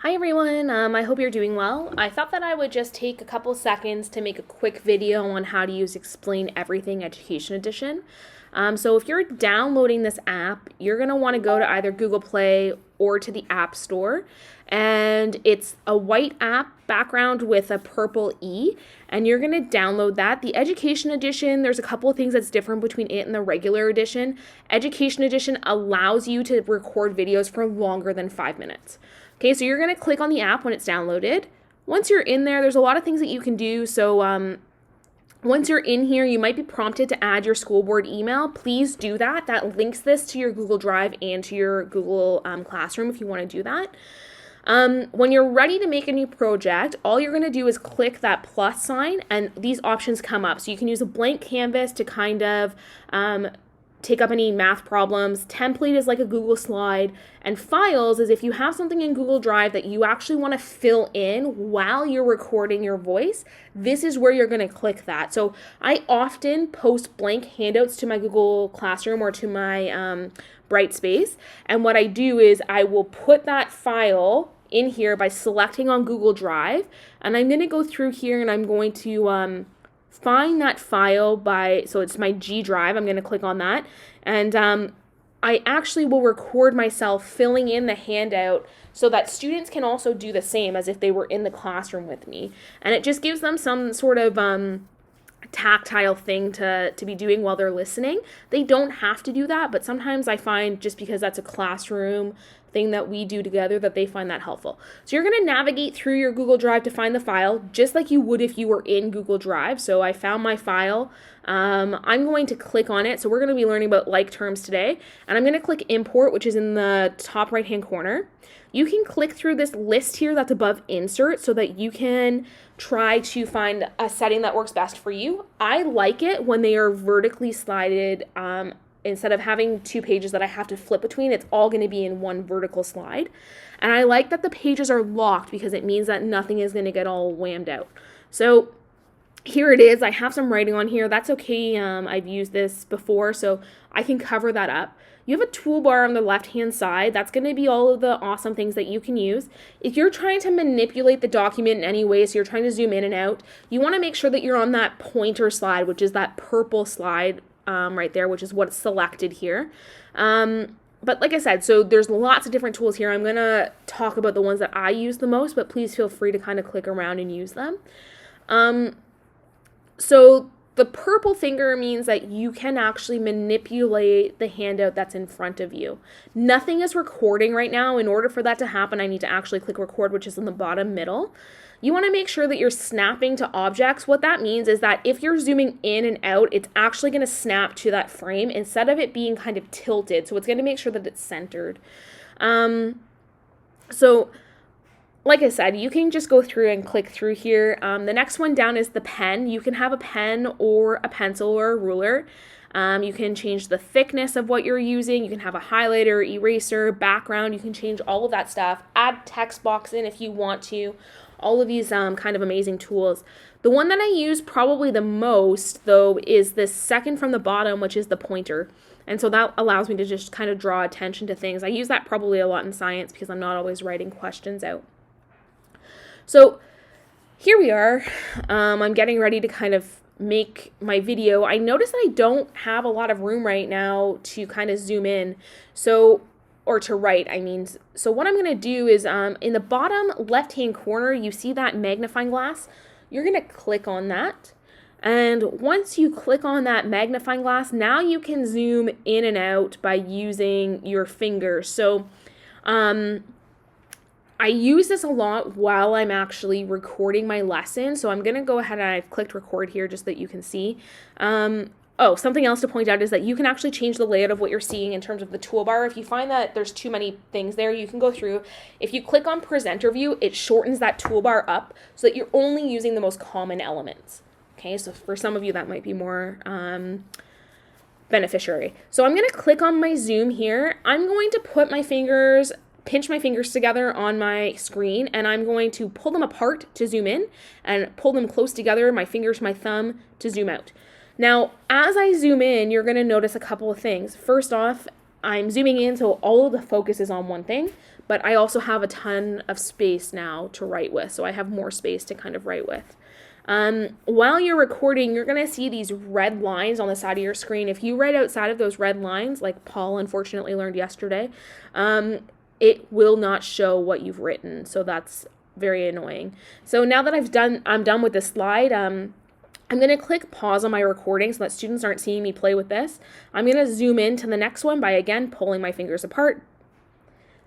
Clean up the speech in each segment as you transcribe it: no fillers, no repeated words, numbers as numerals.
Hi everyone, I hope you're doing well. I thought that I would just take a couple seconds to make a quick video on how to use Explain Everything Education Edition. So if you're downloading this app, you're going to want to go to either Google Play or to the App Store. And it's a white app background with a purple E, and you're going to download that. The Education Edition, there's a couple of things that's different between it and the regular edition. Education Edition allows you to record videos for longer than 5 minutes. Okay, so you're going to click on the app when it's downloaded. Once you're in there, there's a lot of things that you can do. So once you're in here, you might be prompted to add your school board email. Please do that. That links this to your Google Drive and to your Google Classroom if you want to do that. When you're ready to make a new project, all you're going to do is click that plus sign and these options come up. So you can use a blank canvas to kind of take up any math problems. Template is like a Google slide, and files is if you have something in Google Drive that you actually want to fill in while you're recording your voice, this is where you're going to click that. So I often post blank handouts to my Google Classroom or to my Brightspace, and what I do is I will put that file in here by selecting on Google Drive, and I'm going to go through here and I'm going to find that file so it's my G drive. I'm going to click on that. And I actually will record myself filling in the handout so that students can also do the same as if they were in the classroom with me. And it just gives them some sort of tactile thing to be doing while they're listening. They don't have to do that, but sometimes I find just because that's a classroom thing that we do together that they find that helpful. So you're going to navigate through your Google Drive to find the file just like you would if you were in Google Drive. So I found my file. I'm going to click on it. So we're going to be learning about like terms today, and I'm going to click import, which is in the top right hand corner. You can click through this list here that's above insert so that you can try to find a setting that works best for you. I like it when they are vertically slided. Instead of having two pages that I have to flip between, it's all going to be in one vertical slide. And I like that the pages are locked because it means that nothing is going to get all whammed out. So here it is. I have some writing on here. That's okay. I've used this before, so I can cover that up. You have a toolbar on the left-hand side. That's going to be all of the awesome things that you can use. If you're trying to manipulate the document in any way, so you're trying to zoom in and out, you want to make sure that you're on that pointer slide, which is that purple slide right there, which is what's selected here. But like I said, so there's lots of different tools here. I'm going to talk about the ones that I use the most, but please feel free to kind of click around and use them. So the purple finger means that you can actually manipulate the handout that's in front of you. Nothing is recording right now. In order for that to happen, I need to actually click record, which is in the bottom middle. You want to make sure that you're snapping to objects. What that means is that if you're zooming in and out, it's actually going to snap to that frame instead of it being kind of tilted. So it's going to make sure that it's centered. So like I said, you can just go through and click through here. The next one down is the pen. You can have a pen or a pencil or a ruler. You can change the thickness of what you're using. You can have a highlighter, eraser, background. You can change all of that stuff. Add text box in if you want to. All of these kind of amazing tools. The one that I use probably the most, though, is this second from the bottom, which is the pointer. And so that allows me to just kind of draw attention to things. I use that probably a lot in science because I'm not always writing questions out. So here we are. I'm getting ready to kind of make my video. I notice that I don't have a lot of room right now to kind of zoom in. Or to write, I mean. So what I'm going to do is in the bottom left-hand corner, you see that magnifying glass. You're going to click on that. And once you click on that magnifying glass, now you can zoom in and out by using your fingers. So I use this a lot while I'm actually recording my lesson. So I'm going to go ahead and I've clicked record here just so that you can see. Oh, something else to point out is that you can actually change the layout of what you're seeing in terms of the toolbar. If you find that there's too many things there, you can go through. If you click on presenter view, it shortens that toolbar up so that you're only using the most common elements. Okay, so for some of you that might be more beneficiary. So I'm going to click on my zoom here. I'm going to pinch my fingers together on my screen, and I'm going to pull them apart to zoom in and pull them close together, my fingers, my thumb, to zoom out. Now, as I zoom in, you're going to notice a couple of things. First off, I'm zooming in, so all of the focus is on one thing. but I also have a ton of space now to write with. So I have more space to kind of write with. While you're recording, you're going to see these red lines on the side of your screen. If you write outside of those red lines, like Paul unfortunately learned yesterday, it will not show what you've written. So that's very annoying. So now that I'm done with this slide, I'm going to click pause on my recording so that students aren't seeing me play with this. I'm going to zoom in to the next one by, again, pulling my fingers apart.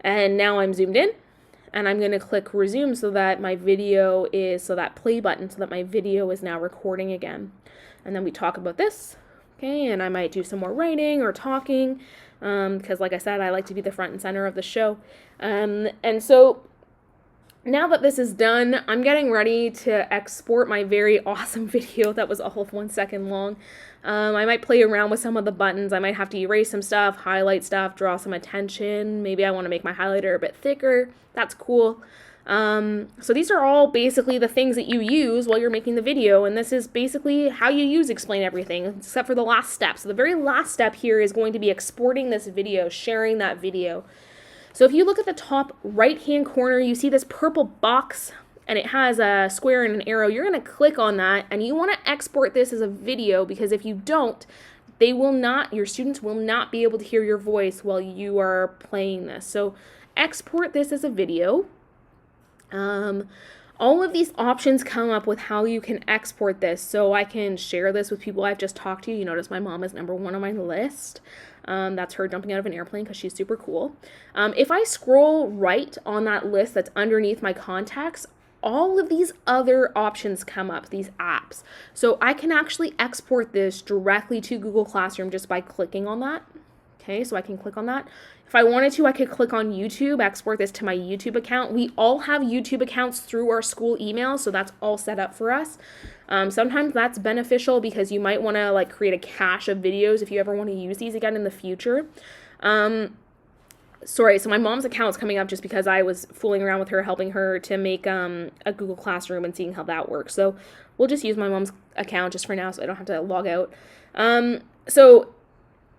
And now I'm zoomed in. And I'm going to click resume so that my video is, so that play button, so that my video is now recording again. And then we talk about this. Okay, and I might do some more writing or talking because, like I said, I like to be the front and center of the show. And so now that this is done, I'm getting ready to export my very awesome video that was all of 1 second long. I might play around with some of the buttons. I might have to erase some stuff, highlight stuff, draw some attention. Maybe I want to make my highlighter a bit thicker. That's cool. So these are all basically the things that you use while you're making the video, and this is basically how you use Explain Everything, except for the last step. So the very last step here is going to be exporting this video, sharing that video. So if you look at the top right-hand corner, you see this purple box, and it has a square and an arrow. You're going to click on that, and you want to export this as a video, because if you don't, your students will not be able to hear your voice while you are playing this. So export this as a video. All of these options come up with how you can export this. So I can share this with people I've just talked to. You notice my mom is #1 on my list. That's her jumping out of an airplane because she's super cool. If I scroll right on that list that's underneath my contacts, all of these other options come up, these apps. So I can actually export this directly to Google Classroom just by clicking on that. Okay, so I can click on that. If I wanted to, I could click on YouTube, export this to my YouTube account. We all have YouTube accounts through our school email, so that's all set up for us. Sometimes that's beneficial because you might want to create a cache of videos if you ever want to use these again in the future. Sorry, so my mom's account's coming up just because I was fooling around with her, helping her to make a Google Classroom and seeing how that works. So we'll just use my mom's account just for now so I don't have to log out. So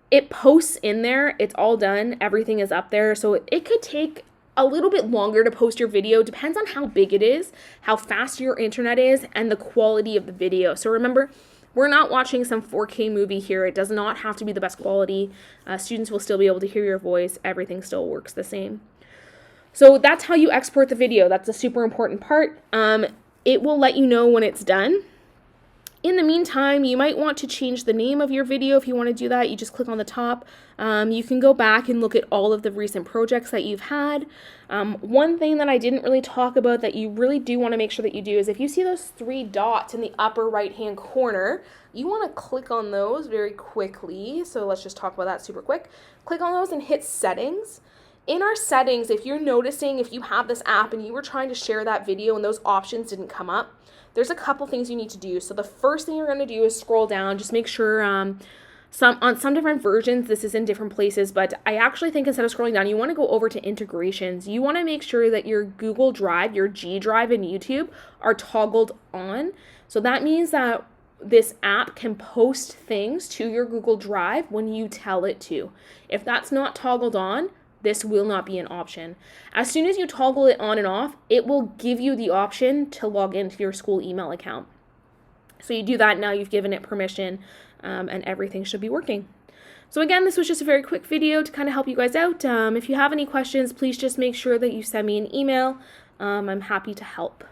it posts in there. It's all done. Everything is up there. So it could take a little bit longer to post your video. Depends on how big it is, how fast your internet is, and the quality of the video. So remember, we're not watching some 4K movie here. It does not have to be the best quality. Students will still be able to hear your voice. Everything still works the same. So that's how you export the video. That's a super important part. It will let you know when it's done. In the meantime, you might want to change the name of your video. If you want to do that, you just click on the top. You can go back and look at all of the recent projects that you've had. One thing that I didn't really talk about that you really do want to make sure that you do is if you see those 3 dots in the upper right-hand corner, you want to click on those very quickly. So let's just talk about that super quick. Click on those and hit Settings. In our settings, if you're noticing, if you have this app and you were trying to share that video and those options didn't come up, there's a couple things you need to do. So the first thing you're going to do is scroll down. Just make sure on some different versions, this is in different places, but I actually think instead of scrolling down, you want to go over to integrations. You want to make sure that your Google Drive, your G Drive, and YouTube are toggled on. So that means that this app can post things to your Google Drive when you tell it to. If that's not toggled on, this will not be an option. As soon as you toggle it on and off, it will give you the option to log into your school email account. So you do that, now you've given it permission, and everything should be working. So again, this was just a very quick video to kind of help you guys out. If you have any questions, please just make sure that you send me an email. I'm happy to help.